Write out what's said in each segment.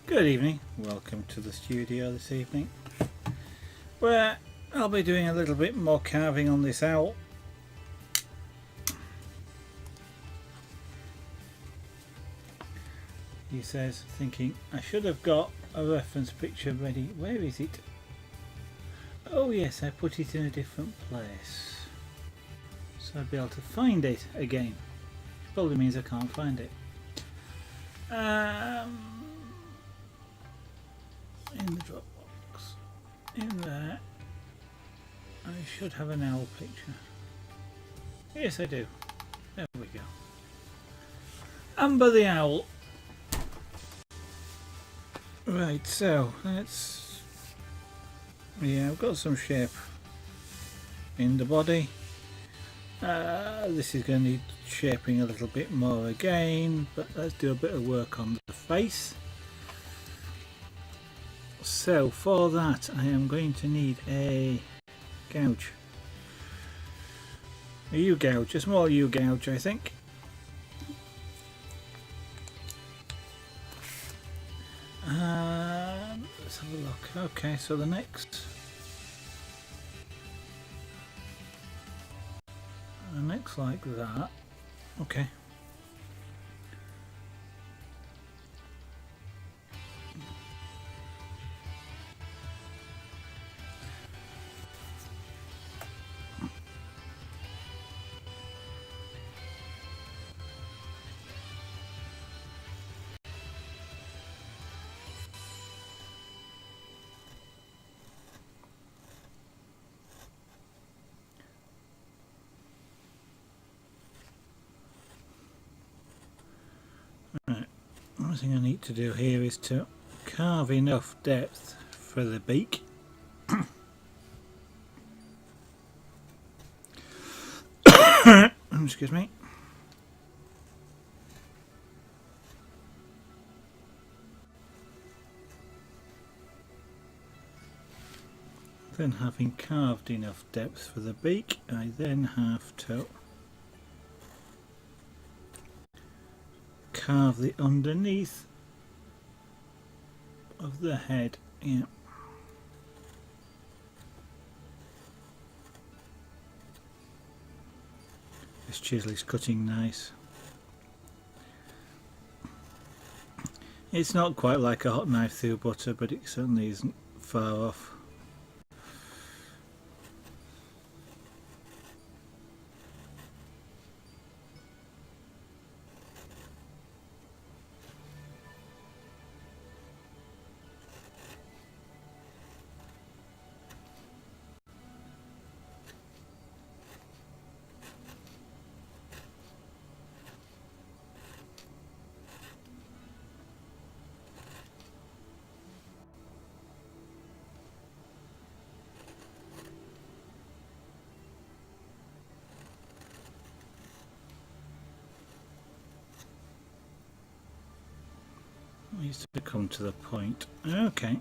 Good evening, welcome to the studio this evening, where I'll be doing a little bit more carving on this owl. He says, thinking, I should have got a reference picture ready. Where is it? Oh yes, I put it in a different place. So I'll be able to find it again. Probably means I can't find it. In the Dropbox. In there. I should have an owl picture. Yes, I do. There we go. Amber the owl. Right, so let's... Yeah, I've got some shape in the body. This is going to need shaping a little bit more again, but let's do a bit of work on the face. So for that I am going to need a gouge. A U-gouge, a small U-gouge I think. Let's have a look. Okay, so the next like that. Okay. Right. One thing I need to do here is to carve enough depth for the beak. Excuse me. Then, having carved enough depth for the beak, I then have to carve the underneath of the head. Yeah. This chisel is cutting nice. It's not quite like a hot knife through butter, but it certainly isn't far off. Needs to come to the point. Okay.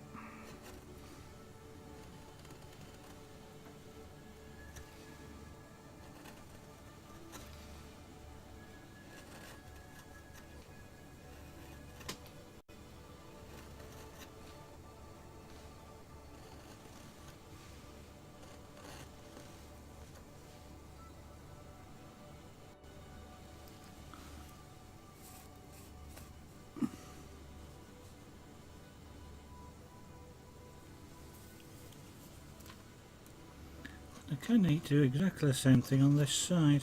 I kind of need to do exactly the same thing on this side.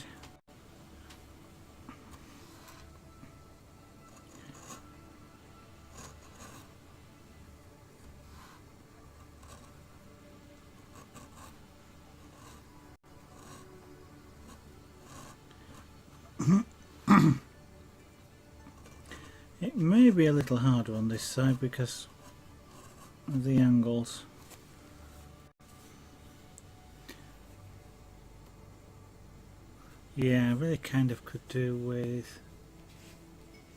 It may be a little harder on this side because of the angles. Yeah, I really kind of could do with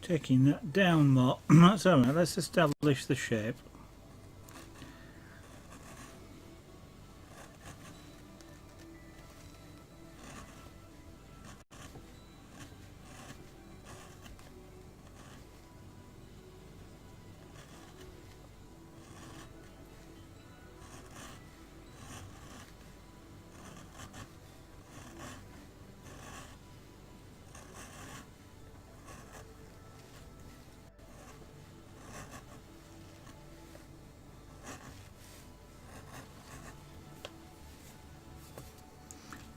taking that down more. That's alright, let's establish the shape.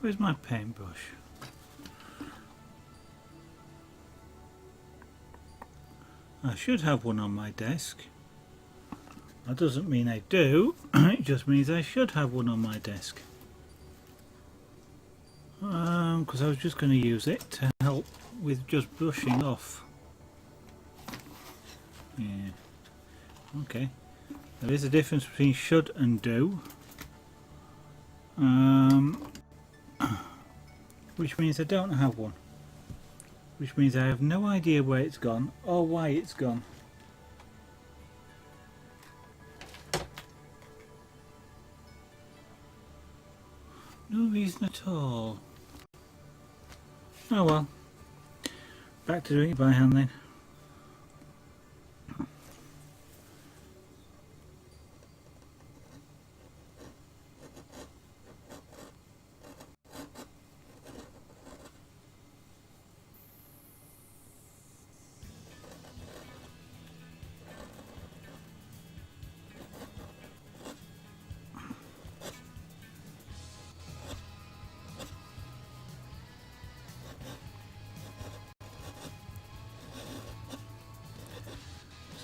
Where's my paintbrush? I should have one on my desk. That doesn't mean I do, it just means I should have one on my desk. Because I was just going to use it to help with just brushing off. Yeah. Okay. There is a difference between should and do. Which means I don't have one. Which means I have no idea where it's gone or why it's gone. No reason at all. Oh well. Back to doing it by hand then.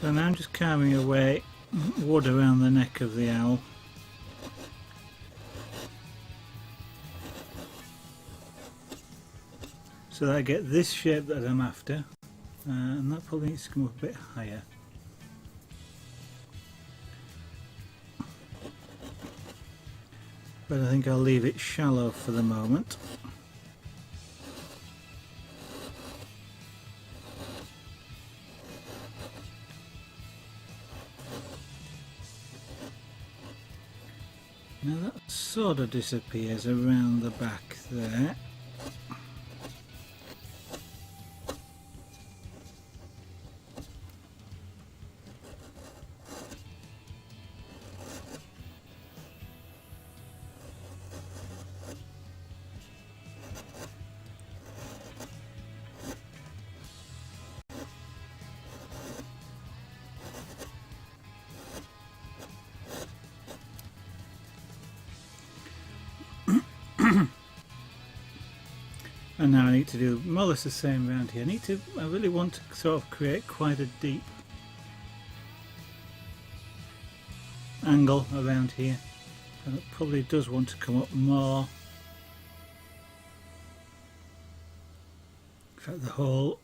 So now I'm just carving away wood around the neck of the owl. So that I get this shape that I'm after, and that probably needs to come up a bit higher. But I think I'll leave it shallow for the moment. Now that sort of disappears around the back there. And now I need to do more or less the same around here. I really want to sort of create quite a deep angle around here. And it probably does want to come up more. In fact, the whole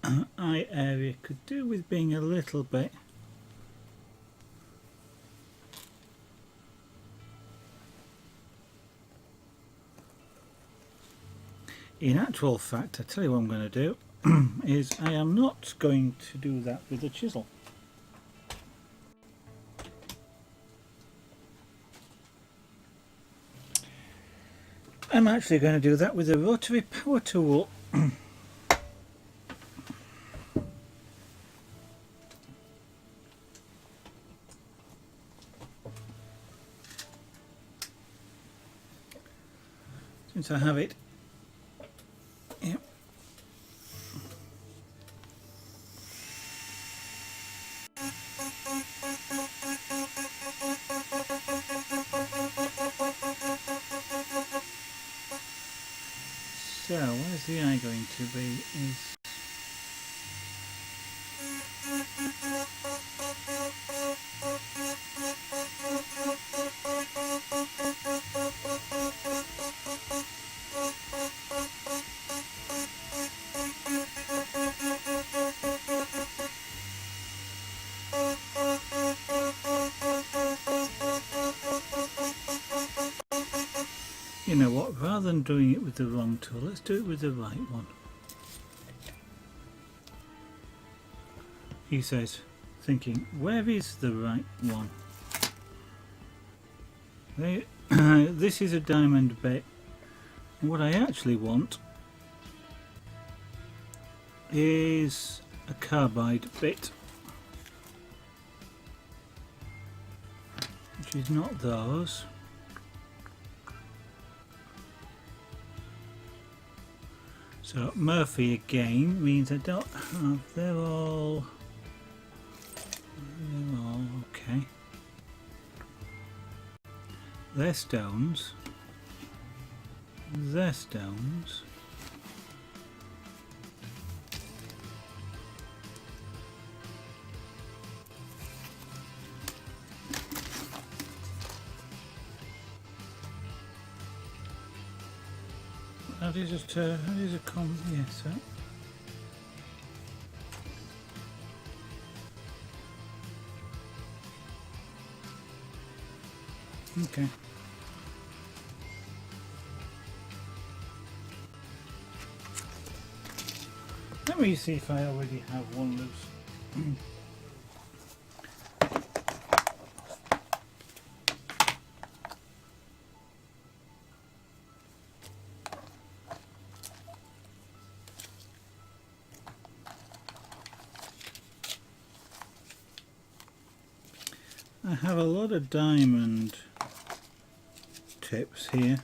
eye area could do with being a little bit in actual fact, I tell you what I'm going to do is I am not going to do that with a chisel. I'm actually going to do that with a rotary power tool. Since I have it. Yep. So, where's the eye going to be? You know what, rather than doing it with the wrong tool, let's do it with the right one. He says, thinking, where is the right one? This is a diamond bit. And what I actually want is a carbide bit, which is not those. So Murphy again means I don't have, they're all okay. They're stones. They're stones. How does it come? Yes, sir. Okay. Let me see if I already have one loose. I have a lot of diamond tips here,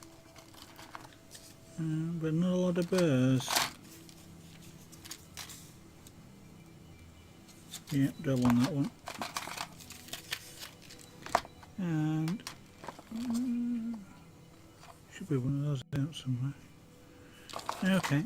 but not a lot of burrs. Yep, double on that one. And should be one of those out somewhere. Okay.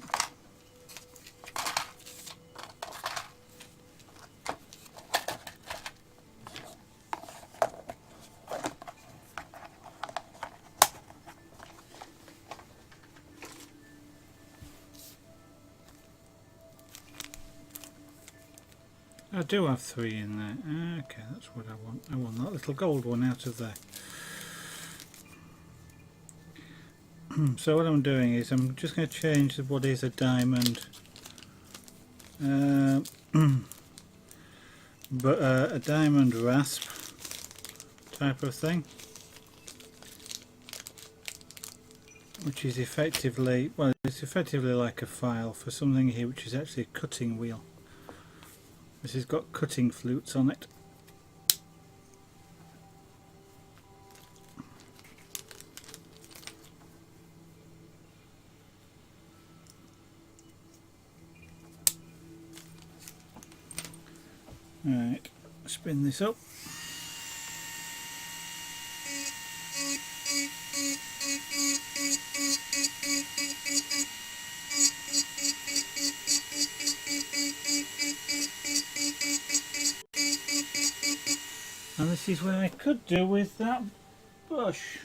I do have 3 in there. Okay, that's what I want. I want that little gold one out of there. So what I'm doing is I'm just going to change what is a diamond, but a diamond rasp type of thing, which is effectively, well, it's effectively like a file for something here which is actually a cutting wheel. This has got cutting flutes on it. Right, spin this up. And this is what I could do with that brush,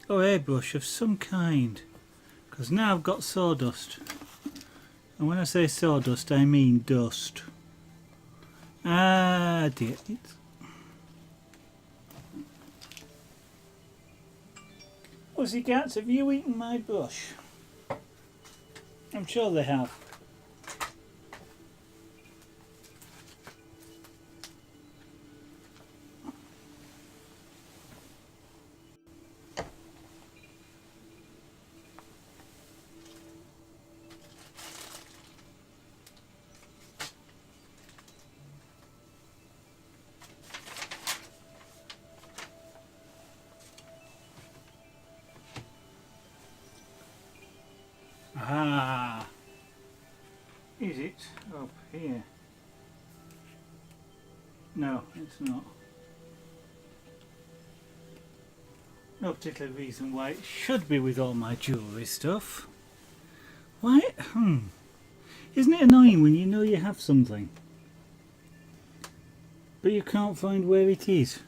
or airbrush of some kind, because now I've got sawdust, and when I say sawdust I mean dust. Ah dear, Pussycats, have you eaten my brush? I'm sure they have. Ah, is it up here? No, it's not. No particular reason why it should be with all my jewellery stuff. Why? Isn't it annoying when you know you have something, but you can't find where it is?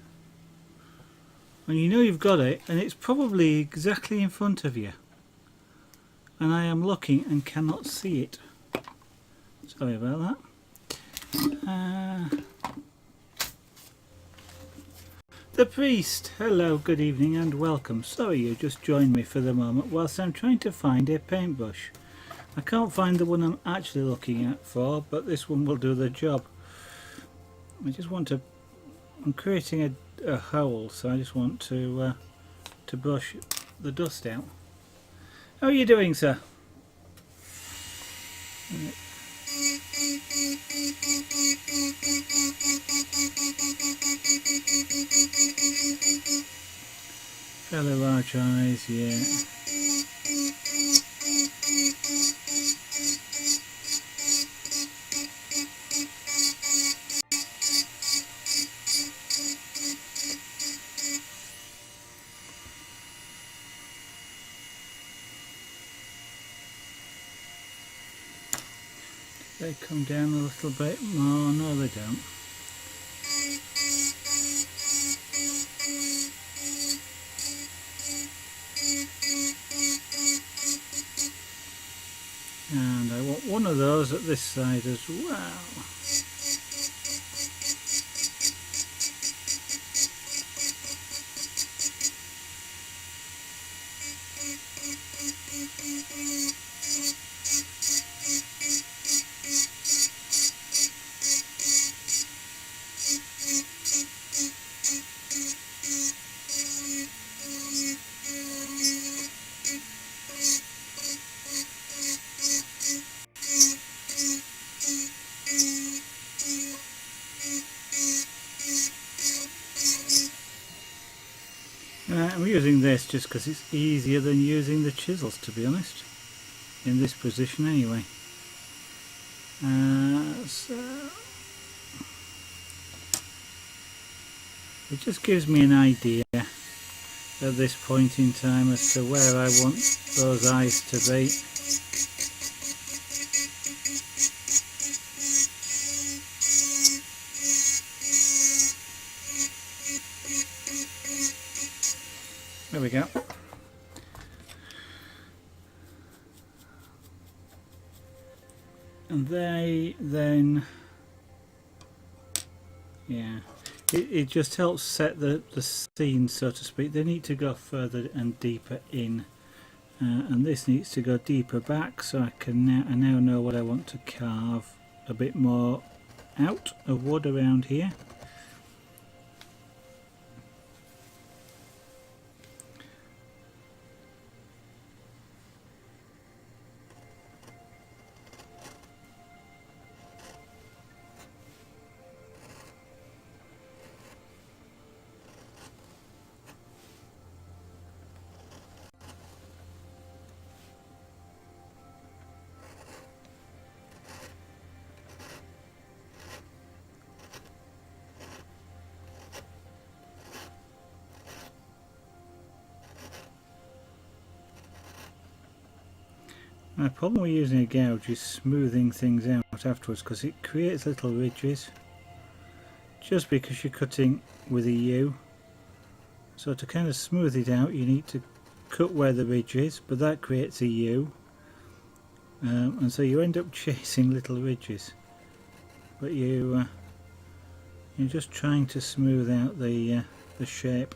And you know you've got it, and it's probably exactly in front of you. And I am looking and cannot see it. Sorry about that. The priest, hello, good evening and welcome. Sorry you just joined me for the moment whilst I'm trying to find a paintbrush. I can't find the one I'm actually looking at for, but this one will do the job. I just want to, I'm creating a hole, so I just want to brush the dust out. How are you doing, sir? Fairly large eyes, yeah. They come down a little bit more. No, they don't. And I want one of those at this side as well. I'm using this just because it's easier than using the chisels, to be honest, in this position anyway. So it just gives me an idea at this point in time as to where I want those eyes to be. There we go. And they then, yeah, it just helps set the scene, so to speak. They need to go further and deeper in, and this needs to go deeper back, so I now know what I want to carve a bit more out of wood around here. The problem with using a gouge is smoothing things out afterwards, because it creates little ridges just because you're cutting with a U. So to kind of smooth it out, you need to cut where the ridge is, but that creates a U, and so you end up chasing little ridges, but you're just trying to smooth out the shape.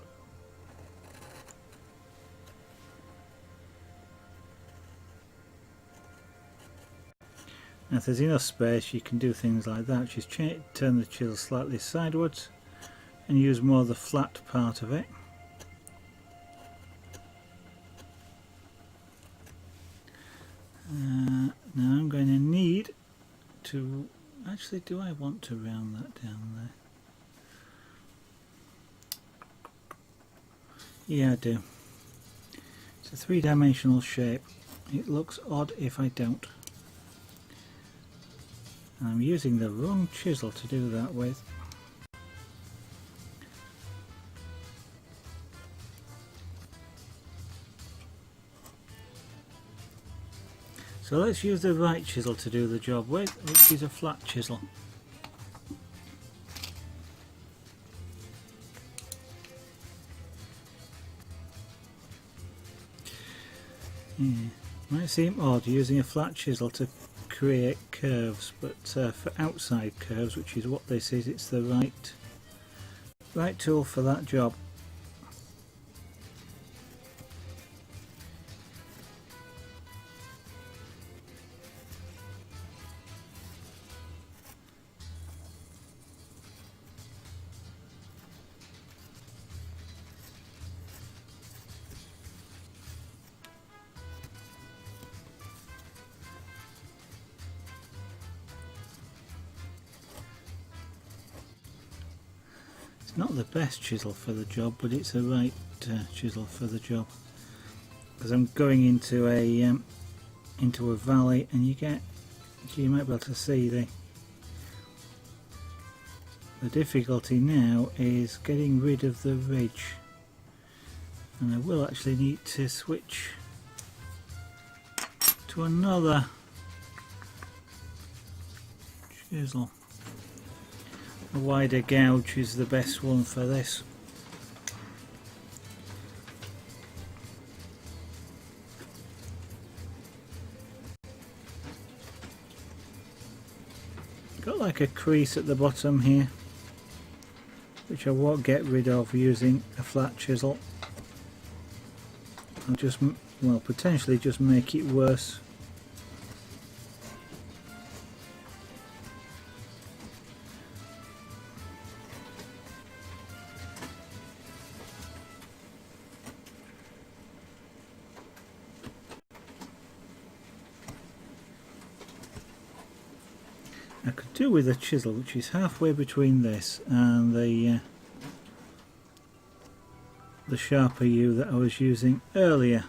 Now if there's enough space, you can do things like that. Just turn the chisel slightly sideways and use more of the flat part of it. Now I'm going to need to, actually, do I want to round that down there? Yeah, I do. It's a three-dimensional shape. It looks odd if I don't. And I'm using the wrong chisel to do that with. So let's use the right chisel to do the job with, which is a flat chisel. Yeah. Might seem odd using a flat chisel to create curves, but for outside curves, which is what this is, it's the right tool for that job. It's not the best chisel for the job, but it's the right chisel for the job, because I'm going into a valley, and you might be able to see the difficulty now is getting rid of the ridge, and I will actually need to switch to another chisel. A wider gouge is the best one for this. Got like a crease at the bottom here, which I won't get rid of using a flat chisel. I'll just, well, potentially just make it worse. I could do with a chisel which is halfway between this and the sharper U that I was using earlier.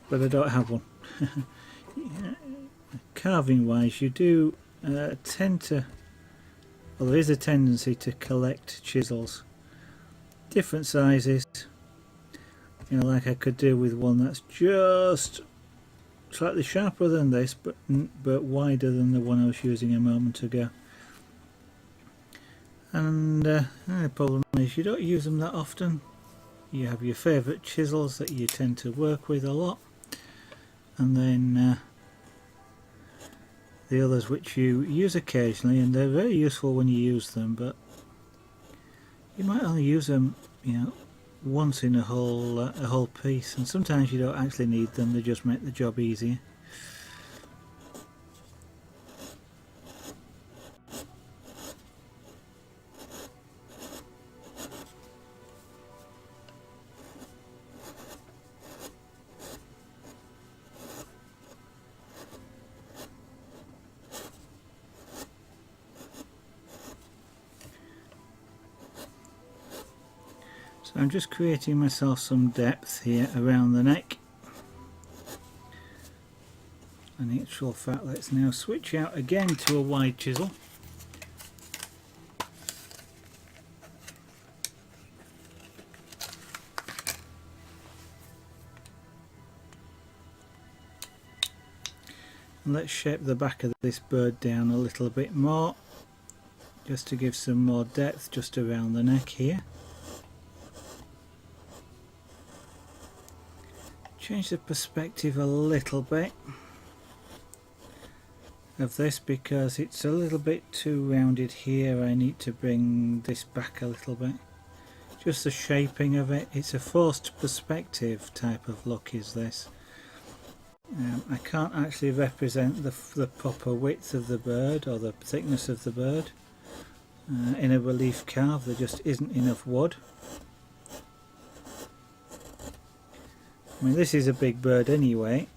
But I don't have one. Yeah, carving wise, you do tend to, well, there is a tendency to collect chisels, different sizes. You know, like I could do with one that's just slightly sharper than this, but wider than the one I was using a moment ago. And the problem is you don't use them that often. You have your favourite chisels that you tend to work with a lot, and then the others which you use occasionally, and they're very useful when you use them, but you might only use them, you know, once in a whole piece, and sometimes you don't actually need them, they just make the job easier. So I'm just creating myself some depth here around the neck. And in actual fact, let's now switch out again to a wide chisel. And let's shape the back of this bird down a little bit more, just to give some more depth just around the neck here. Change the perspective a little bit of this because it's a little bit too rounded here. I need to bring this back a little bit. Just the shaping of it. It's a forced perspective type of look is this. I can't actually represent the proper width of the bird or the thickness of the bird. In a relief carve there just isn't enough wood. I mean, this is a big bird anyway.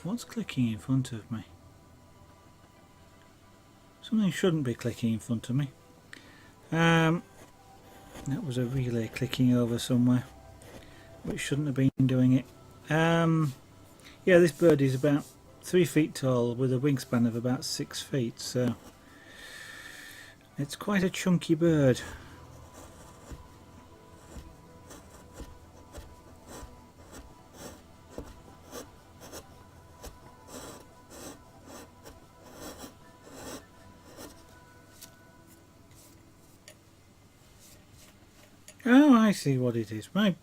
What's clicking in front of me? Something shouldn't be clicking in front of me. That was a relay clicking over somewhere, which shouldn't have been doing it. Yeah, this bird is about 3 feet tall with a wingspan of about 6 feet, so it's quite a chunky bird. Oh, I see what it is. My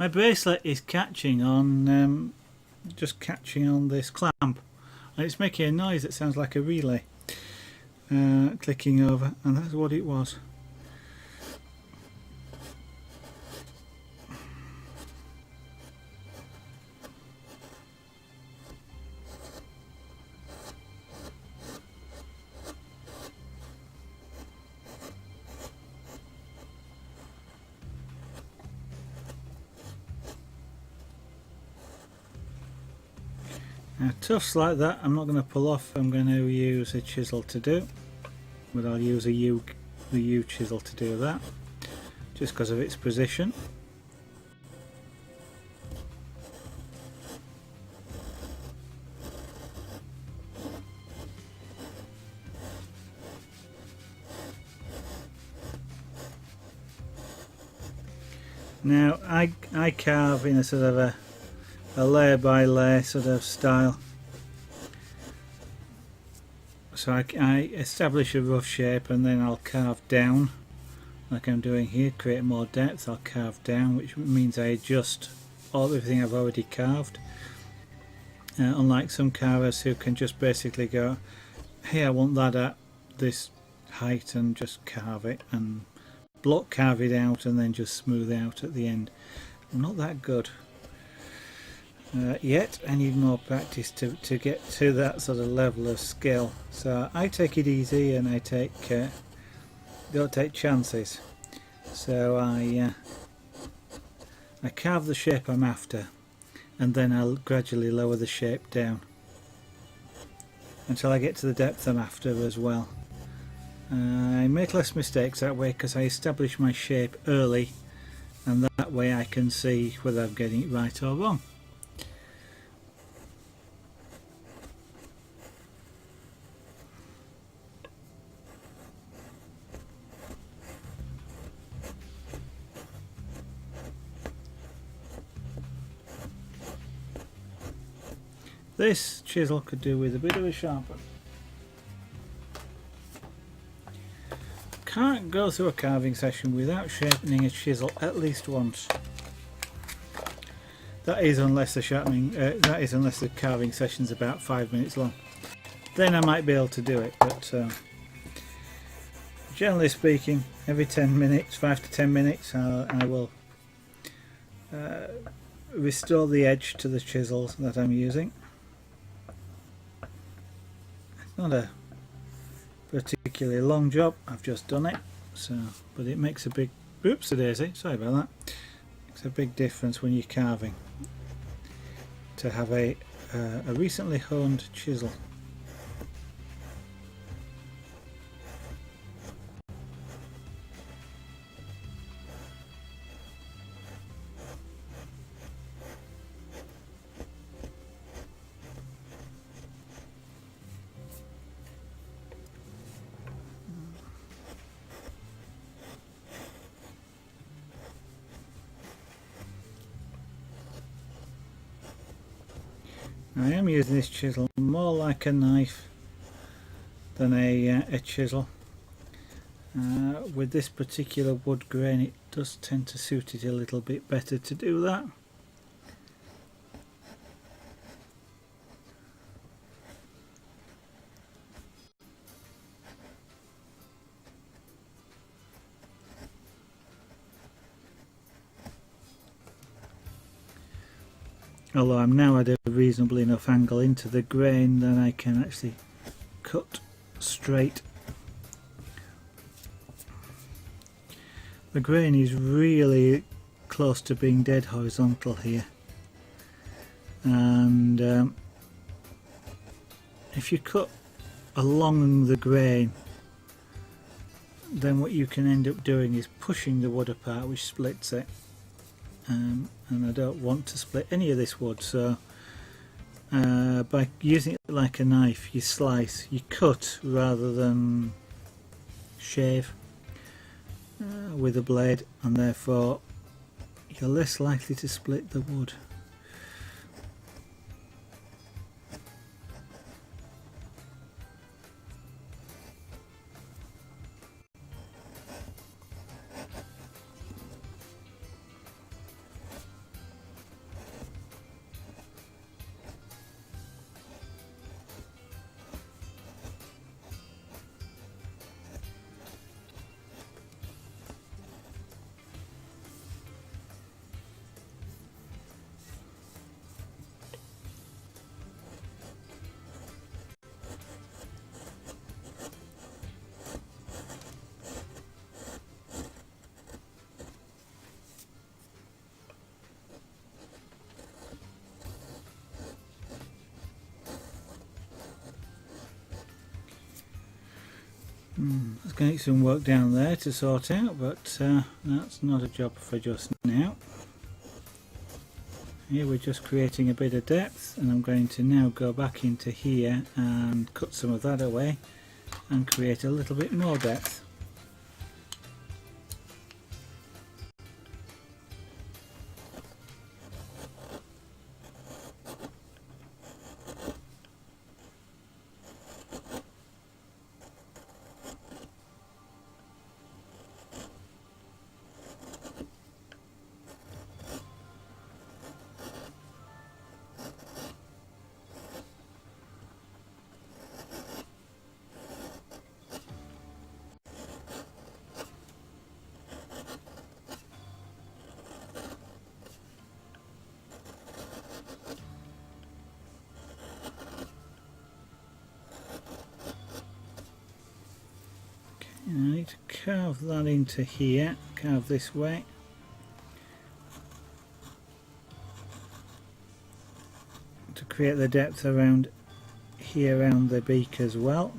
bracelet is catching on, just catching on this clamp, and it's making a noise that sounds like a relay. Clicking over, and that's what it was. Now tufts like that I'm not going to pull off, I'm going to use a chisel to do, but I'll use the U chisel to do that, just because of its position. Now I carve in a sort of a layer by layer sort of style. So I establish a rough shape and then I'll carve down like I'm doing here, create more depth. I'll carve down, which means I adjust everything I've already carved. Unlike some carvers who can just basically go, hey, I want that at this height, and just carve it and carve it out and then just smooth out at the end. I'm not that good yet. I need more practice to get to that sort of level of skill. So I take it easy and I don't take chances. So I carve the shape I'm after, and then I'll gradually lower the shape down until I get to the depth I'm after as well. I make less mistakes that way because I establish my shape early, and that way I can see whether I'm getting it right or wrong. This chisel could do with a bit of a sharpen. Can't go through a carving session without sharpening a chisel at least once. That is unless the carving session's about 5 minutes long. Then I might be able to do it, but generally speaking, every 10 minutes, 5 to 10 minutes, I will restore the edge to the chisels that I'm using. Not a particularly long job, I've just done it, but it makes a big daisy, sorry about that. Makes a big difference when you're carving to have a recently honed chisel. I am using this chisel more like a knife than a chisel. With this particular wood grain, it does tend to suit it a little bit better to do that. Although I'm now at a reasonable enough angle into the grain, then I can actually cut straight. The grain is really close to being dead horizontal here, and if you cut along the grain, then what you can end up doing is pushing the wood apart, which splits it. And I don't want to split any of this wood, so by using it like a knife, you slice, you cut rather than shave with a blade, and therefore you're less likely to split the wood. There's going to be some work down there to sort out, but that's not a job for just now. Here we're just creating a bit of depth, and I'm going to now go back into here and cut some of that away and create a little bit more depth. need to carve that into here, carve this way. To create the depth around here, around the beak as well.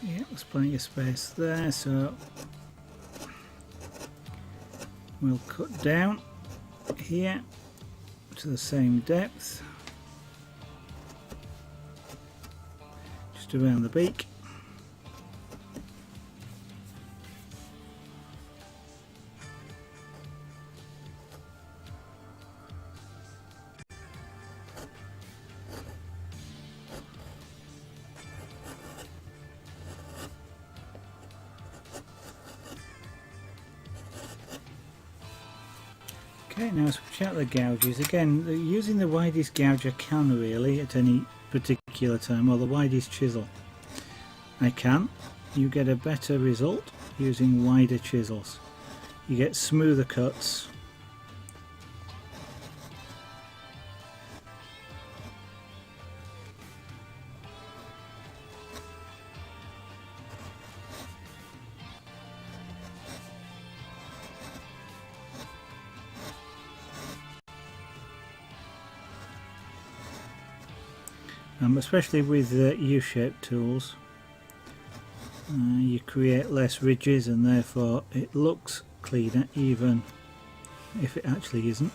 Yeah, there's plenty of space there, so we'll cut down here to the same depth, just around the beak. Okay, now switch out the gouges. Again, using the widest gouge I can really at any particular time, or the widest chisel I can. You get a better result using wider chisels. You get smoother cuts. Especially with U-shaped tools, you create less ridges and therefore it looks cleaner even if it actually isn't.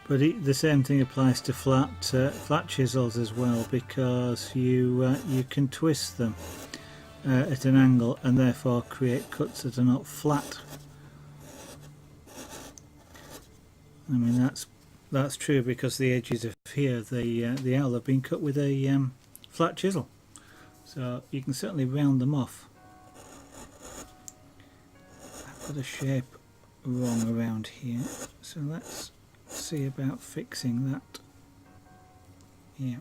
But the same thing applies to flat chisels as well, because you can twist them at an angle and therefore create cuts that are not flat. I mean that's true because the edges of here, the owl, have been cut with a flat chisel, so you can certainly round them off. I've got a shape wrong around here, so let's see about fixing that. Yeah.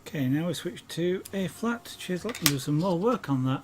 Okay, now we switch to a flat chisel and do some more work on that.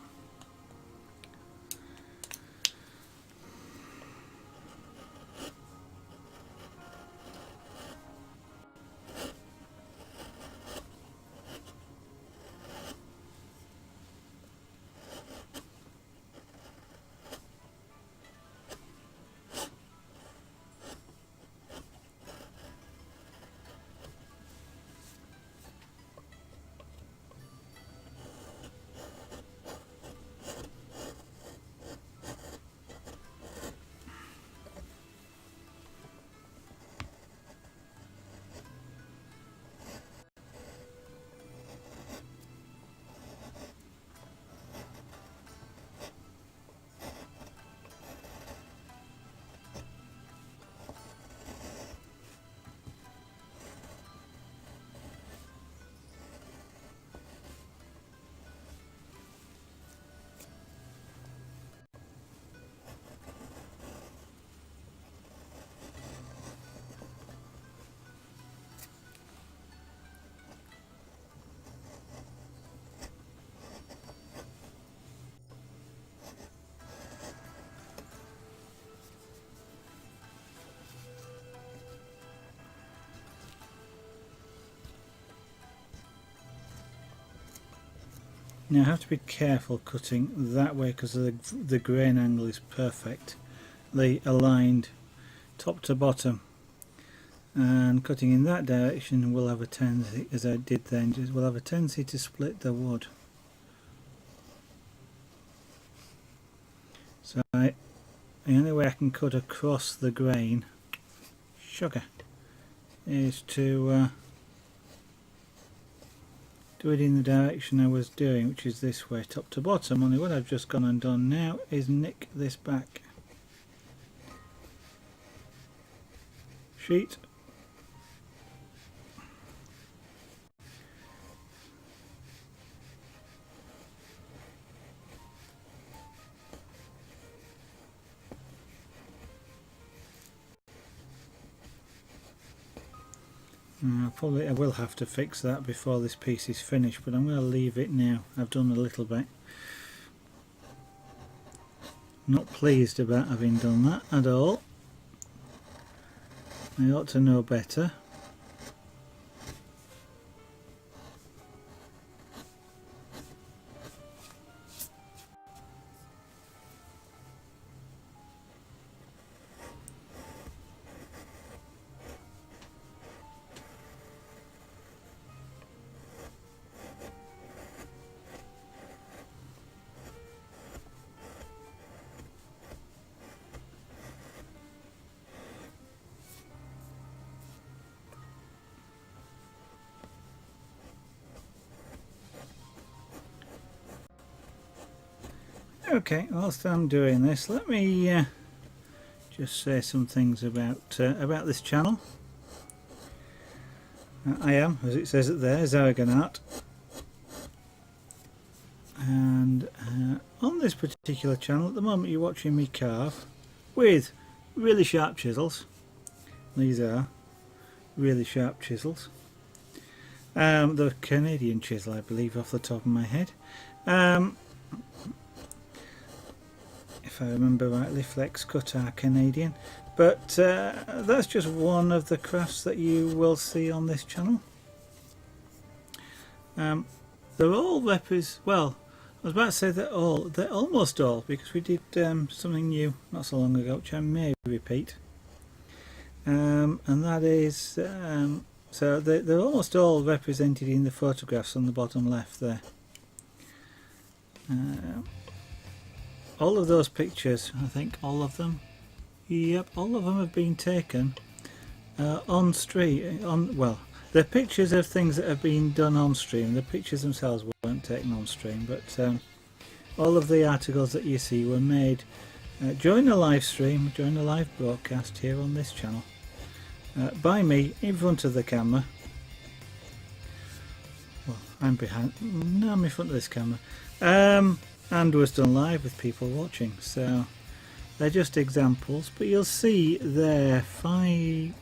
Now I have to be careful cutting that way because the grain angle is perfect. They aligned top to bottom, and cutting in that direction will have a tendency, as I did then, will have a tendency to split the wood. So the only way I can cut across the grain, sugar, is to do it in the direction I was doing, which is this way, top to bottom. Only what I've just gone and done now is nick this back sheet. Probably I will have to fix that before this piece is finished, but I'm going to leave it now. I've done a little bit. Not pleased about having done that at all. I ought to know better. Okay, whilst I'm doing this, let me just say some things about this channel. I am, as it says it there, Zarganart, and on this particular channel at the moment you're watching me carve with really sharp chisels. These are really sharp chisels. The Canadian chisel, I believe, off the top of my head. If I remember rightly, Flex Cut are Canadian, but that's just one of the crafts that you will see on this channel. They're all well, I was about to say they're almost all, because we did something new not so long ago, which I may repeat, and that is so they're almost all represented in the photographs on the bottom left there. All of those pictures, I think all of them, yep, all of them have been taken on stream. Well, they're pictures of things that have been done on stream. The pictures themselves weren't taken on stream, but all of the articles that you see were made during a live stream, during a live broadcast here on this channel, by me in front of the camera. Well, I'm behind. No, I'm in front of this camera. And was done live with people watching, so they're just examples, but you'll see there five-ish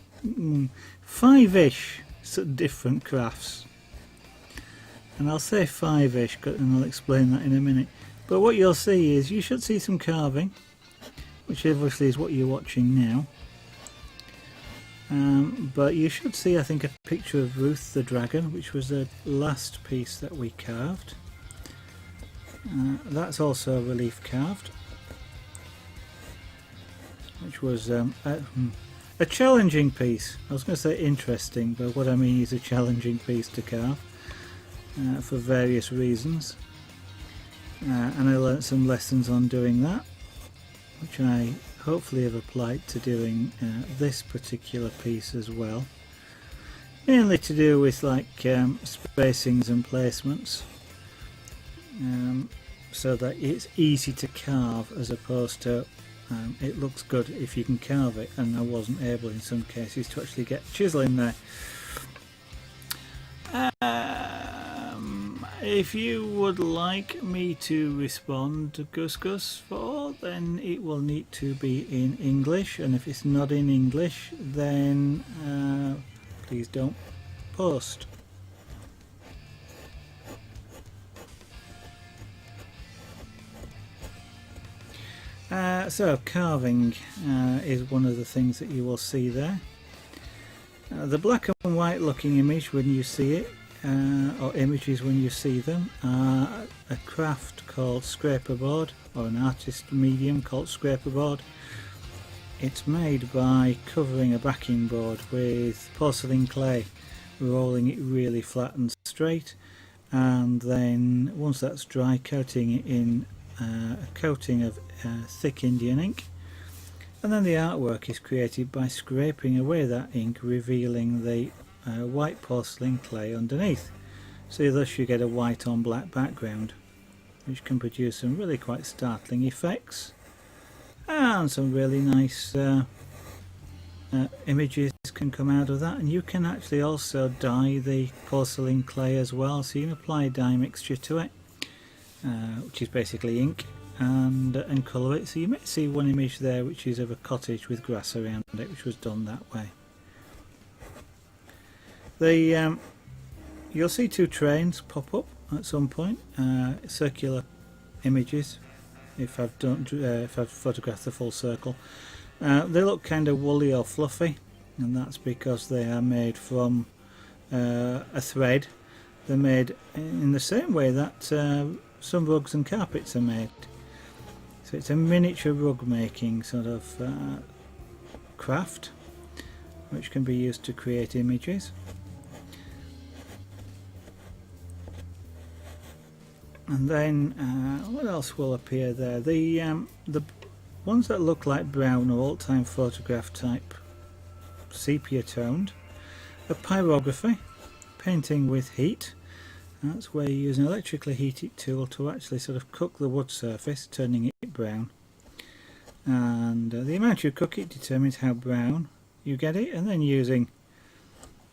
different crafts, and I'll say five-ish and I'll explain that in a minute. But what you'll see is, you should see some carving, which obviously is what you're watching now, but you should see, I think, a picture of Ruth the Dragon, which was the last piece that we carved. That's also relief carved, which was a challenging piece. I was going to say interesting, but what I mean is a challenging piece to carve for various reasons, and I learnt some lessons on doing that, which I hopefully have applied to doing this particular piece as well, mainly to do with like spacings and placements. So that it's easy to carve, as opposed to it looks good if you can carve it, and I wasn't able in some cases to actually get chisel in there. If you would like me to respond to Gus for, then it will need to be in English, and if it's not in English, then please don't post. So carving is one of the things that you will see there. The black and white looking image, when you see it, or images when you see them are a craft called scraper board, or an artist medium called scraper board. It's made by covering a backing board with porcelain clay, rolling it really flat and straight, and then once that's dry, coating it in a coating of thick Indian ink, and then the artwork is created by scraping away that ink, revealing the white porcelain clay underneath. So thus you get a white on black background, which can produce some really quite startling effects and some really nice images can come out of that. And you can actually also dye the porcelain clay as well, so you can apply a dye mixture to it, which is basically ink, and colour it. So you may see one image there which is of a cottage with grass around it, which was done that way. You'll see two trains pop up at some point, circular images. If I've photographed the full circle, they look kind of woolly or fluffy, and that's because they are made from a thread. They're made in the same way that some rugs and carpets are made. So it's a miniature rug making sort of craft, which can be used to create images. And then what else will appear there? The ones that look like brown or old-time photograph type sepia toned are pyrography, painting with heat. That's where you use an electrically heated tool to actually sort of cook the wood surface, turning it brown. And the amount you cook it determines how brown you get it, and then using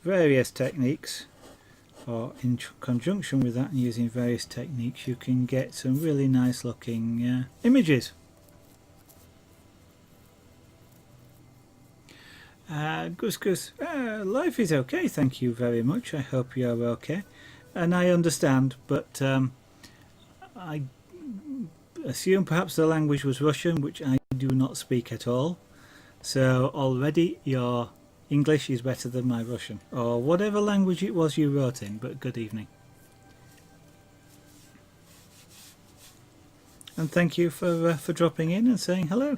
various techniques, or in conjunction with that and using various techniques, you can get some really nice looking images. Gus, life is okay, thank you very much. I hope you're okay. And I understand, but I assume perhaps the language was Russian, which I do not speak at all. So already your English is better than my Russian, or whatever language it was you wrote in, but good evening. And thank you for dropping in and saying hello.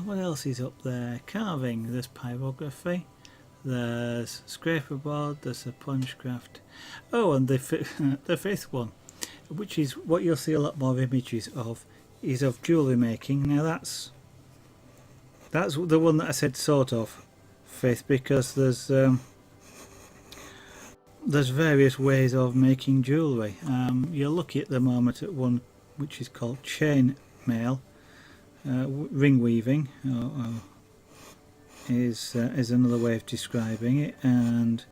What else is up there? Carving, there's pyrography, there's scraper board, there's a punch craft. Oh, and the fifth one, which is what you'll see a lot more images of, is of jewellery making. Now that's the one that I said sort of fifth, because there's various ways of making jewellery. You're lucky at the moment at one which is called chain mail. Ring weaving is another way of describing it, and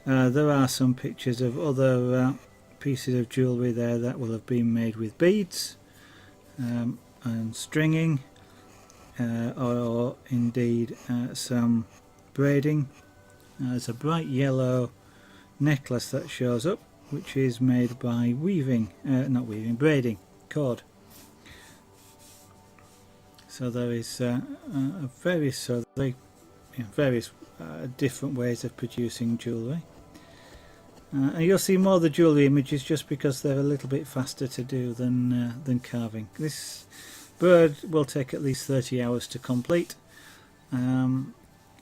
there are some pictures of other pieces of jewellery there that will have been made with beads and stringing, or indeed some braiding. There's a bright yellow necklace that shows up, which is made by braiding cord. So there is various different ways of producing jewellery. And you'll see more of the jewellery images just because they're a little bit faster to do than carving. This bird will take at least 30 hours to complete. In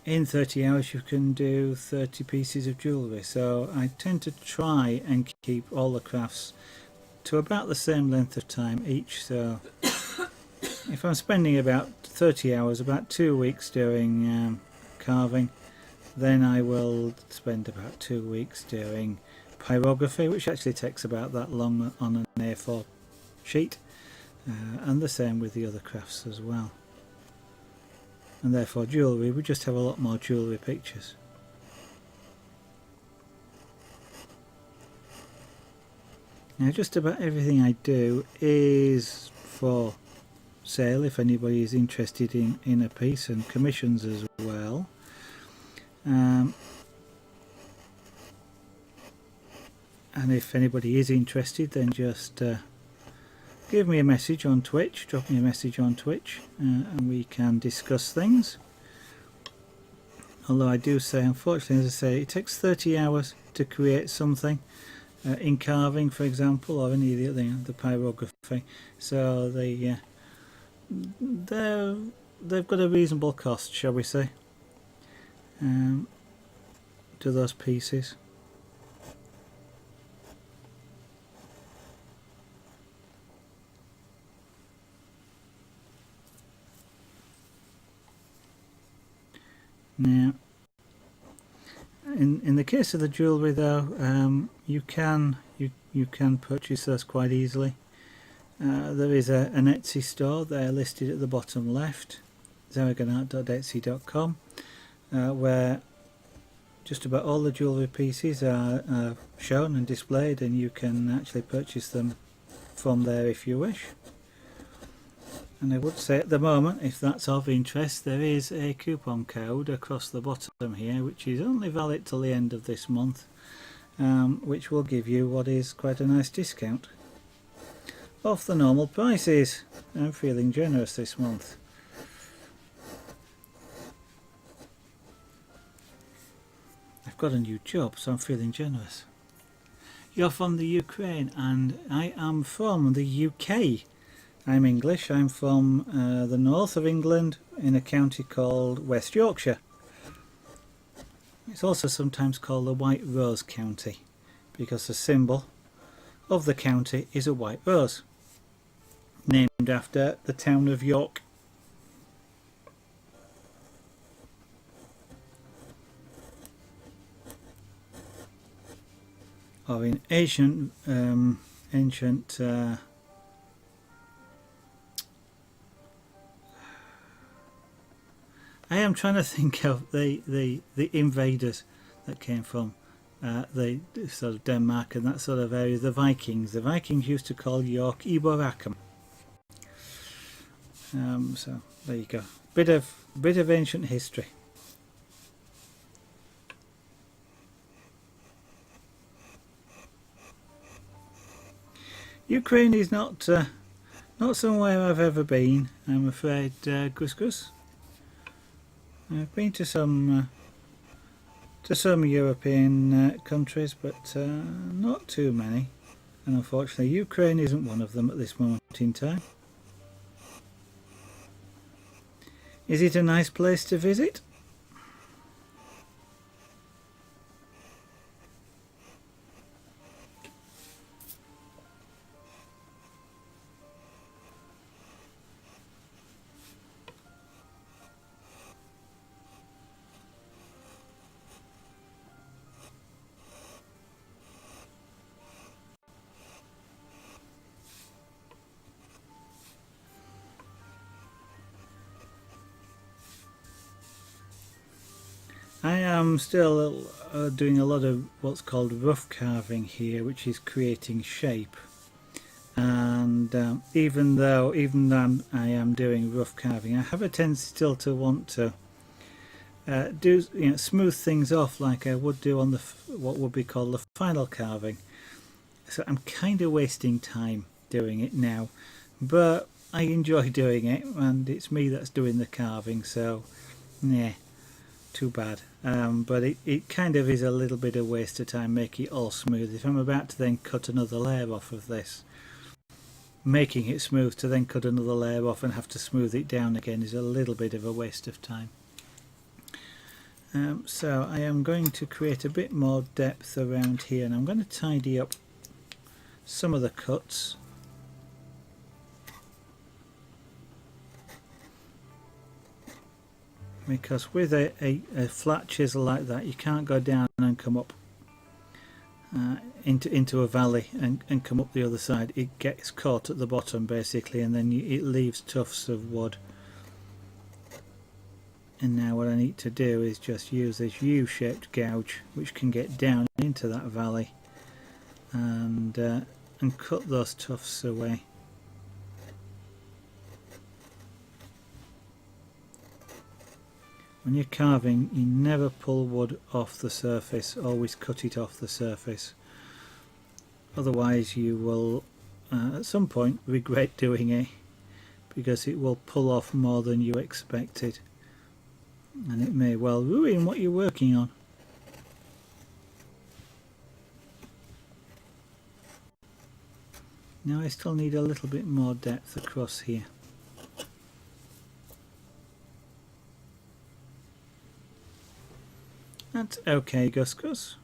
30 hours you can do 30 pieces of jewellery. So I tend to try and keep all the crafts to about the same length of time each. So if I'm spending about 30 hours, about 2 weeks doing carving, then I will spend about 2 weeks doing pyrography, which actually takes about that long on an A4 sheet, and the same with the other crafts as well. And therefore jewellery, we just have a lot more jewellery pictures. Now just about everything I do is for sale if anybody is interested in a piece, and commissions as well. And if anybody is interested, then just give me a message on Twitch, drop me a message on Twitch, and we can discuss things. although I do say, unfortunately, as I say, it takes 30 hours to create something in carving, for example, or any of the other, the pyrography. So they've got a reasonable cost, shall we say, to those pieces. Now, in the case of the jewellery, though, you can purchase those quite easily. There is an Etsy store there listed at the bottom left, zaragonart.etsy.com, where just about all the jewellery pieces are shown and displayed, and you can actually purchase them from there if you wish. And I would say at the moment, if that's of interest, there is a coupon code across the bottom here, which is only valid till the end of this month, which will give you what is quite a nice discount off the normal prices. I'm feeling generous this month. I've got a new job, so I'm feeling generous. You're from the Ukraine, and I am from the UK. I'm English. I'm from the north of England in a county called West Yorkshire. It's also sometimes called the White Rose County because the symbol of the county is a white rose, named after the town of York. Or in ancient I am trying to think of the invaders that came from the sort of Denmark and that sort of area. The Vikings. The Vikings used to call York Iboracum. So there you go. Bit of ancient history. Ukraine is not somewhere I've ever been, I'm afraid, Gus Gus. I've been to some European countries, but not too many, and unfortunately Ukraine isn't one of them at this moment in time. Is it a nice place to visit? I am still doing a lot of what's called rough carving here, which is creating shape. And even though I am doing rough carving, I have a tendency still to want to do smooth things off like I would do on the what would be called the final carving. So I'm kind of wasting time doing it now, but I enjoy doing it, and it's me that's doing the carving, so yeah, too bad. But it kind of is a little bit of waste of time making it all smooth. If I'm about to then cut another layer off of this, making it smooth to then cut another layer off and have to smooth it down again is a little bit of a waste of time. So I am going to create a bit more depth around here, and I'm going to tidy up some of the cuts. Because with a flat chisel like that, you can't go down and come up into a valley and come up the other side. It gets caught at the bottom basically, and then it leaves tufts of wood. And now what I need to do is just use this U-shaped gouge, which can get down into that valley, and cut those tufts away. When you're carving, you never pull wood off the surface, always cut it off the surface. Otherwise you will at some point regret doing it, because it will pull off more than you expected. and it may well ruin what you're working on. Now I still need a little bit more depth across here. That's okay, Gus Gus.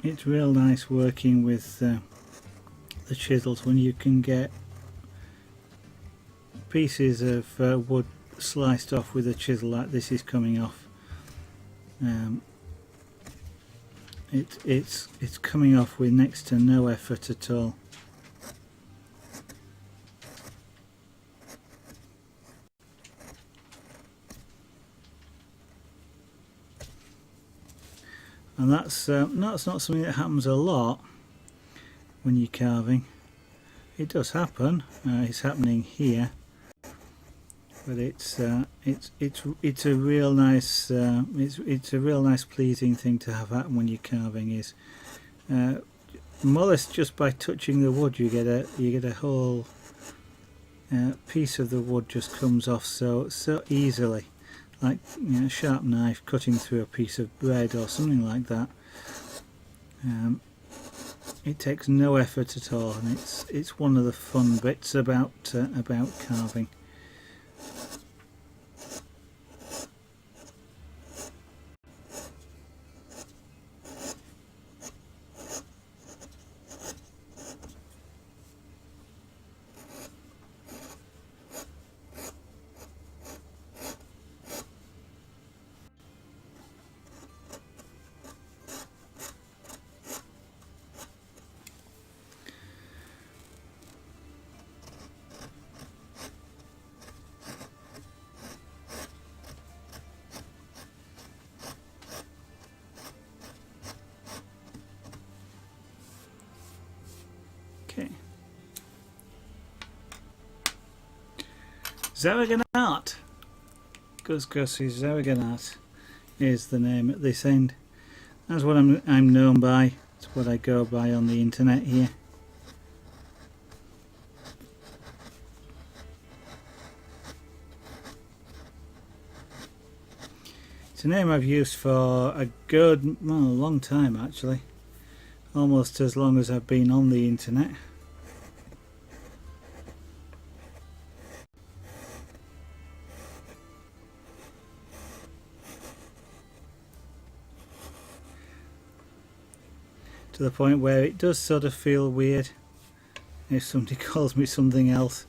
It's real nice working with the chisels when you can get pieces of wood sliced off with a chisel like this is coming off. It's coming off with next to no effort at all. And that's not something that happens a lot when you're carving. It does happen. It's happening here, but it's a real nice it's a real nice pleasing thing to have happen when you're carving. Is more or less just by touching the wood, you get a whole piece of the wood just comes off so easily. Like, you know, a sharp knife cutting through a piece of bread or something like that. It takes no effort at all, and it's one of the fun bits about carving. Okay. Zaraganat. Gus Gus's Zaraganat is the name at this end. That's what I'm known by. It's what I go by on the internet here. It's a name I've used for a good, well, a long time actually. Almost as long as I've been on the internet. To the point where it does sort of feel weird if somebody calls me something else.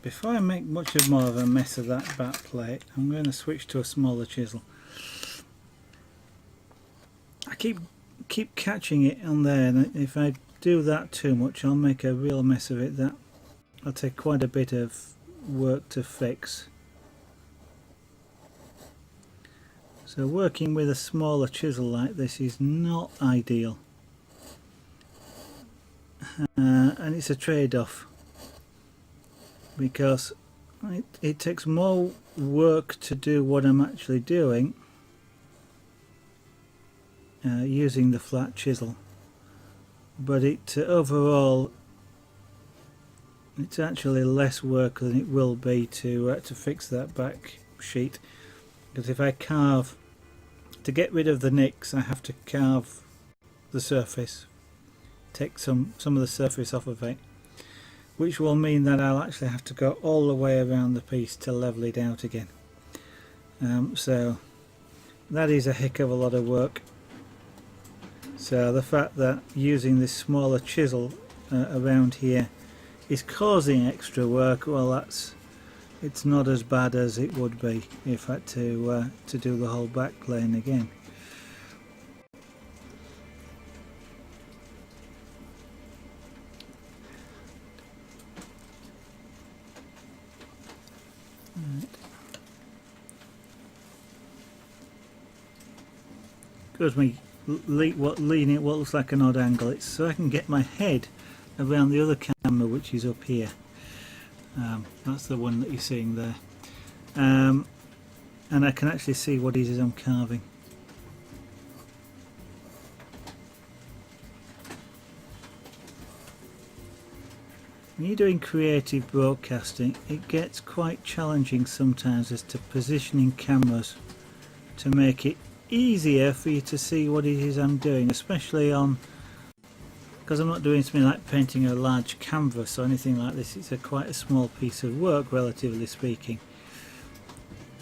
Before I make much more of a mess of that back plate, I'm going to switch to a smaller chisel. I keep catching it on there, and if I do that too much I'll make a real mess of it. That'll take quite a bit of work to fix. So working with a smaller chisel like this is not ideal, and it's a trade-off, because it takes more work to do what I'm actually doing using the flat chisel, but overall it's actually less work than it will be to fix that back sheet, because if I carve, to get rid of the nicks I have to carve the surface, take some of the surface off of it, which will mean that I'll actually have to go all the way around the piece to level it out again. So that is a heck of a lot of work. So the fact that using this smaller chisel around here is causing extra work, well, it's not as bad as it would be if I had to do the whole back plane again. Goes me leaning at what looks like an odd angle. It's so I can get my head around the other camera, which is up here. That's the one that you're seeing there, and I can actually see what it is I'm carving. When you're doing creative broadcasting, it gets quite challenging sometimes as to positioning cameras to make it easier for you to see what it is I'm doing, especially on, because I'm not doing something like painting a large canvas or anything like this. It's quite a small piece of work, relatively speaking.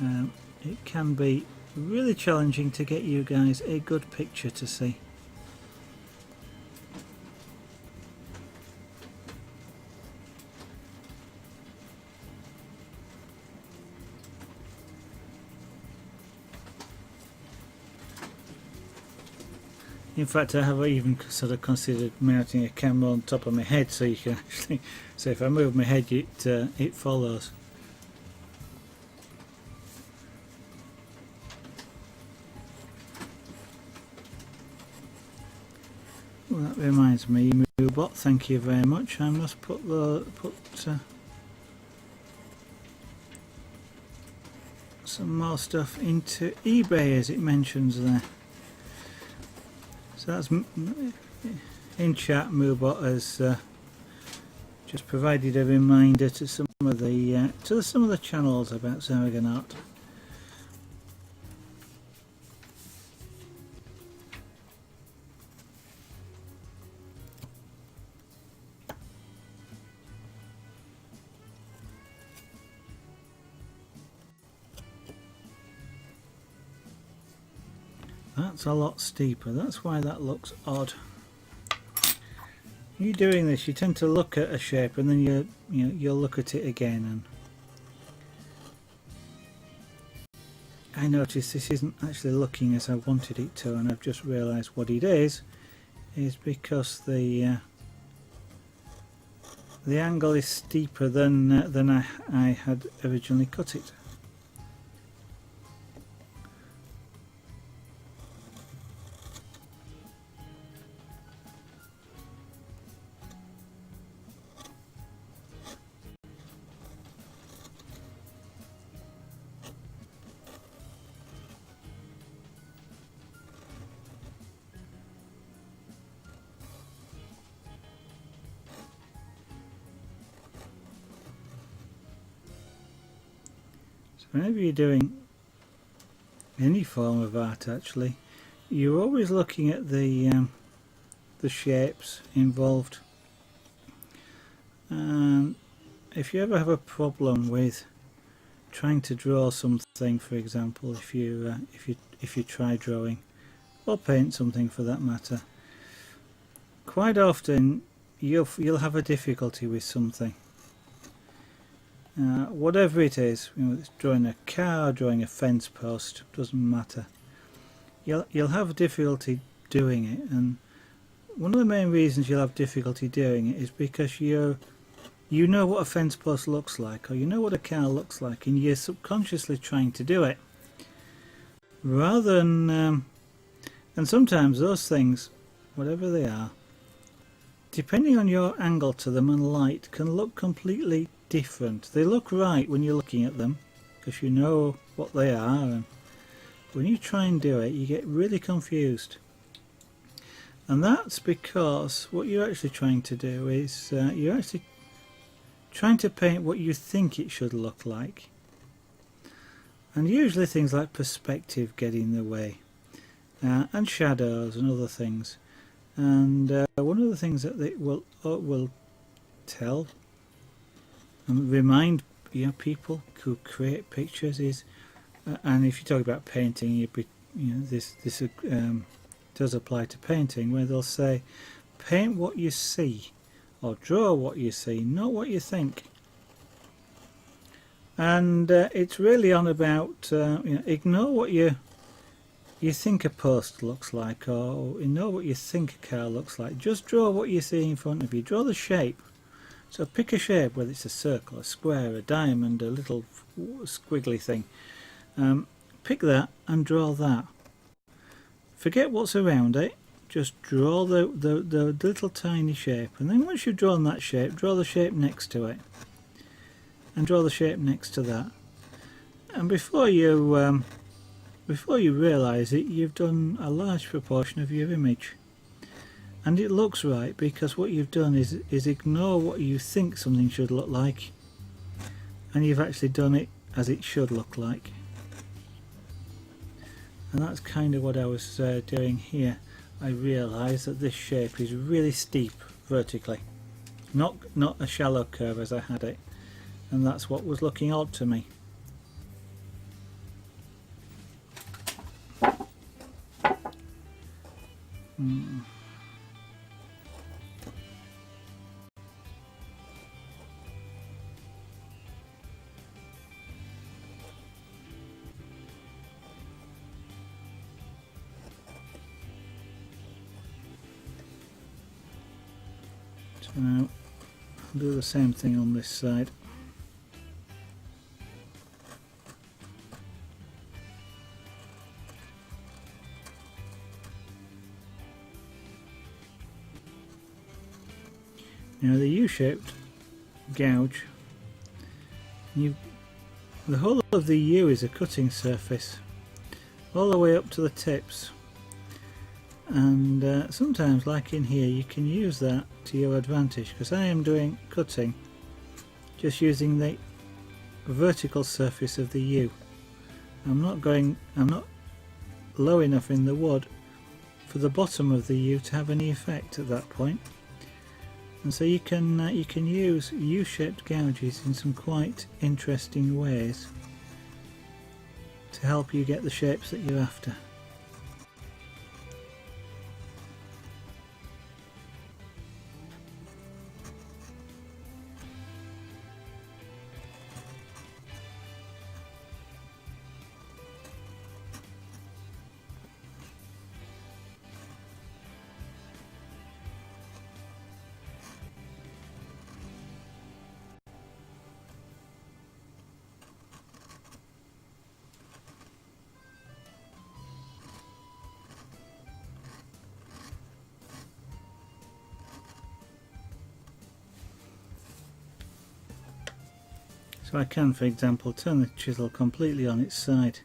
It can be really challenging to get you guys a good picture to see. In fact, I have even sort of considered mounting a camera on top of my head, so you can actually, so if I move my head, it follows. Well, that reminds me, MooBot, thank you very much. I must some more stuff into eBay, as it mentions there. So that's in chat. Moobot has just provided a reminder to some of the channels about Zaragoza art. That's a lot steeper. That's why that looks odd. You doing this, you tend to look at a shape and then you'll look at it again, and I notice this isn't actually looking as I wanted it to, and I've just realised what it is because the angle is steeper than I had originally cut it. Whenever you're doing any form of art, actually, you're always looking at the shapes involved. And if you ever have a problem with trying to draw something, for example, if you try drawing or paint something for that matter, quite often you'll have a difficulty with something. Whatever it is, it's drawing a car, drawing a fence post, doesn't matter. You'll have difficulty doing it, and one of the main reasons you'll have difficulty doing it is because you know what a fence post looks like, or you know what a car looks like, and you're subconsciously trying to do it. Rather than, and sometimes those things, whatever they are, depending on your angle to them and light, can look completely different. They look right when you're looking at them because you know what they are, and when you try and do it you get really confused, and that's because what you're actually trying to do is you're actually trying to paint what you think it should look like, and usually things like perspective get in the way, and shadows and other things. And one of the things that they will tell and remind people who create pictures is, and if you talk about painting, this does apply to painting, where they'll say, paint what you see, or draw what you see, not what you think. And it's really on about ignore what you think a post looks like, or ignore what you think a car looks like. Just draw what you see in front of you. Draw the shape. So pick a shape, whether it's a circle, a square, a diamond, a little squiggly thing. Pick that and draw that. Forget what's around it. Just draw the little tiny shape, and then once you've drawn that shape, draw the shape next to it, and draw the shape next to that. And before you realise it, you've done a large proportion of your image. And it looks right because what you've done is ignore what you think something should look like, and you've actually done it as it should look like. And that's kind of what I was doing here. I realised that this shape is really steep vertically, not a shallow curve as I had it, and that's what was looking odd to me. So now I'll do the same thing on this side. Now the U-shaped gouge, The whole of the U is a cutting surface, all the way up to the tips, and sometimes, like in here, you can use that to your advantage, because I am doing cutting just using the vertical surface of the U. I'm not low enough in the wood for the bottom of the U to have any effect at that point. And so you can use U-shaped gouges in some quite interesting ways to help you get the shapes that you're after. So I can, for example, turn the chisel completely on its side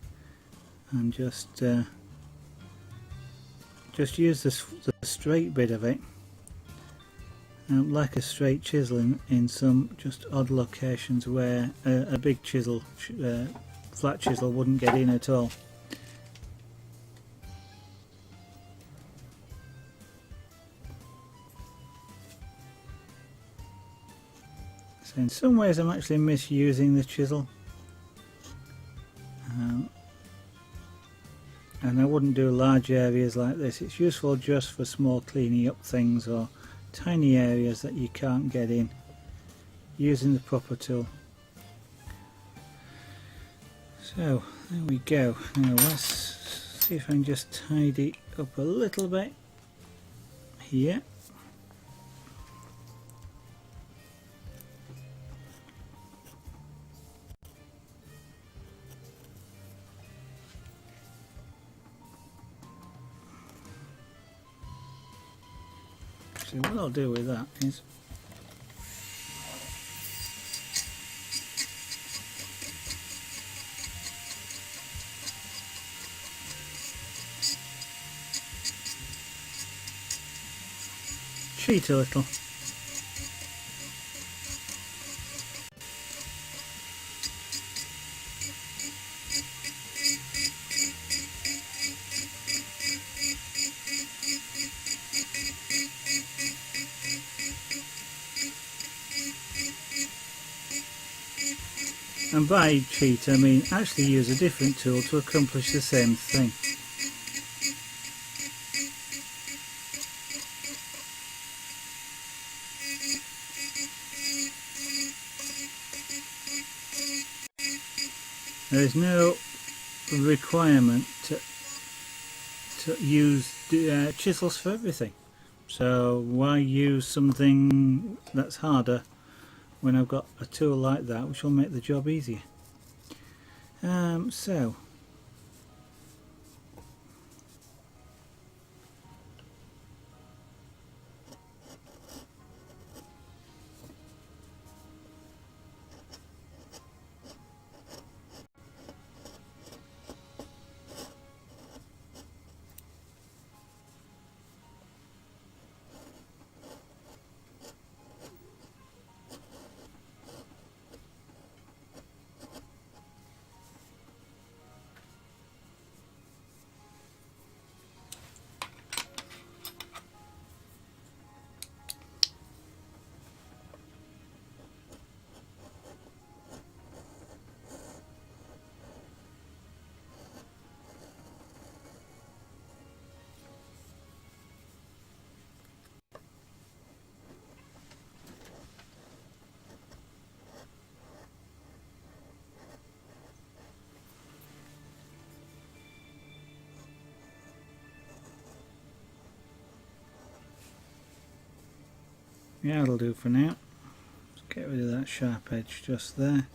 and just use the straight bit of it like a straight chisel in some just odd locations where a big chisel, flat chisel, wouldn't get in at all. So in some ways I'm actually misusing the chisel, and I wouldn't do large areas like this. It's useful just for small cleaning up things or tiny areas that you can't get in using the proper tool. So there we go. Now let's see if I can just tidy up a little bit here. So what I'll do with that is cheat a little. And by cheat I mean actually use a different tool to accomplish the same thing. There is no requirement to use chisels for everything, so why use something that's harder when I've got a tool like that which will make the job easier. So yeah, that'll do for now. Let's get rid of that sharp edge just there.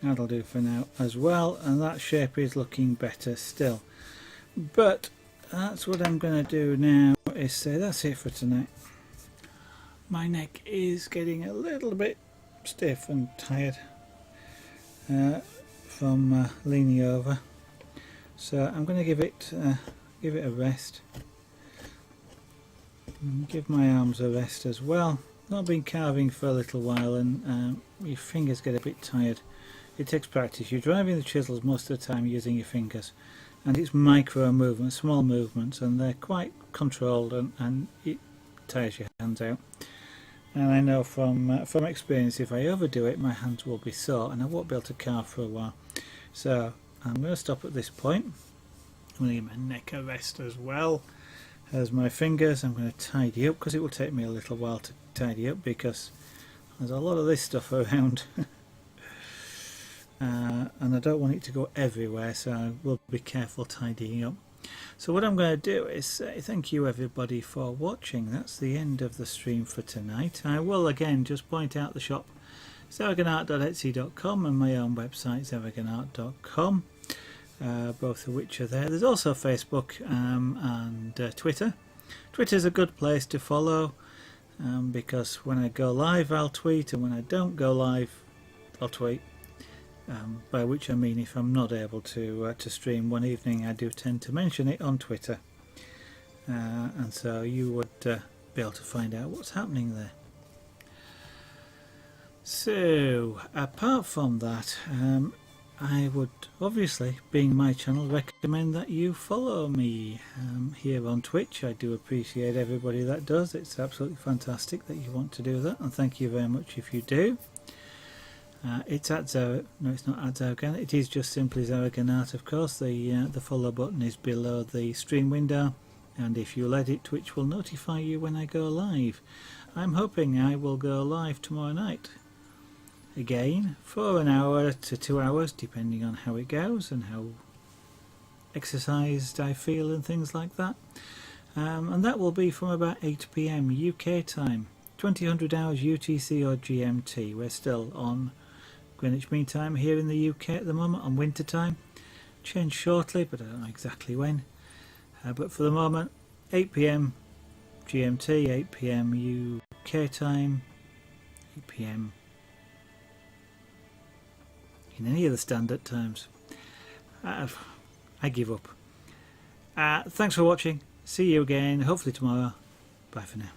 That'll do for now as well, and that shape is looking better still. But that's what I'm going to do now, is say that's it for tonight. My neck is getting a little bit stiff and tired from leaning over, so I'm going to give it a rest. And give my arms a rest as well. Not been carving for a little while, and your fingers get a bit tired. It takes practice. You're driving the chisels most of the time using your fingers, and it's micro movements, small movements, and they're quite controlled, and it tires your hands out. And I know from experience, if I overdo it, my hands will be sore and I won't be able to carve for a while. So I'm going to stop at this point. I'm going to give my neck a rest as well as my fingers. I'm going to tidy up, because it will take me a little while to tidy up, because there's a lot of this stuff around. And I don't want it to go everywhere, so I will be careful tidying up. So what I'm going to do is say thank you everybody for watching. That's the end of the stream for tonight. I will again just point out the shop, zaragonart.etsy.com, and my own website, zaragonart.com, both of which are there. There's also Facebook and Twitter. Twitter's a good place to follow, because when I go live I'll tweet, and when I don't go live I'll tweet. By which I mean, if I'm not able to stream one evening, I do tend to mention it on Twitter, and so you would be able to find out what's happening there. So apart from that, I would obviously, being my channel, recommend that you follow me here on Twitch. I do appreciate everybody that does. It's absolutely fantastic that you want to do that, and thank you very much if you do. It's at no, it's not at Zaragonart. It is just simply Zaragonart, of course. The follow button is below the stream window, and if you let it, Twitch will notify you when I go live. I'm hoping I will go live tomorrow night again for an hour to 2 hours, depending on how it goes and how exercised I feel and things like that. And that will be from about 8 PM UK time, 2000 hours UTC or GMT. We're still on Greenwich Mean Time here in the UK at the moment, on winter time. Change shortly, but I don't know exactly when. But for the moment, 8 PM GMT, 8 PM UK time, 8 PM in any of the standard times. I give up. Thanks for watching. See you again, hopefully tomorrow. Bye for now.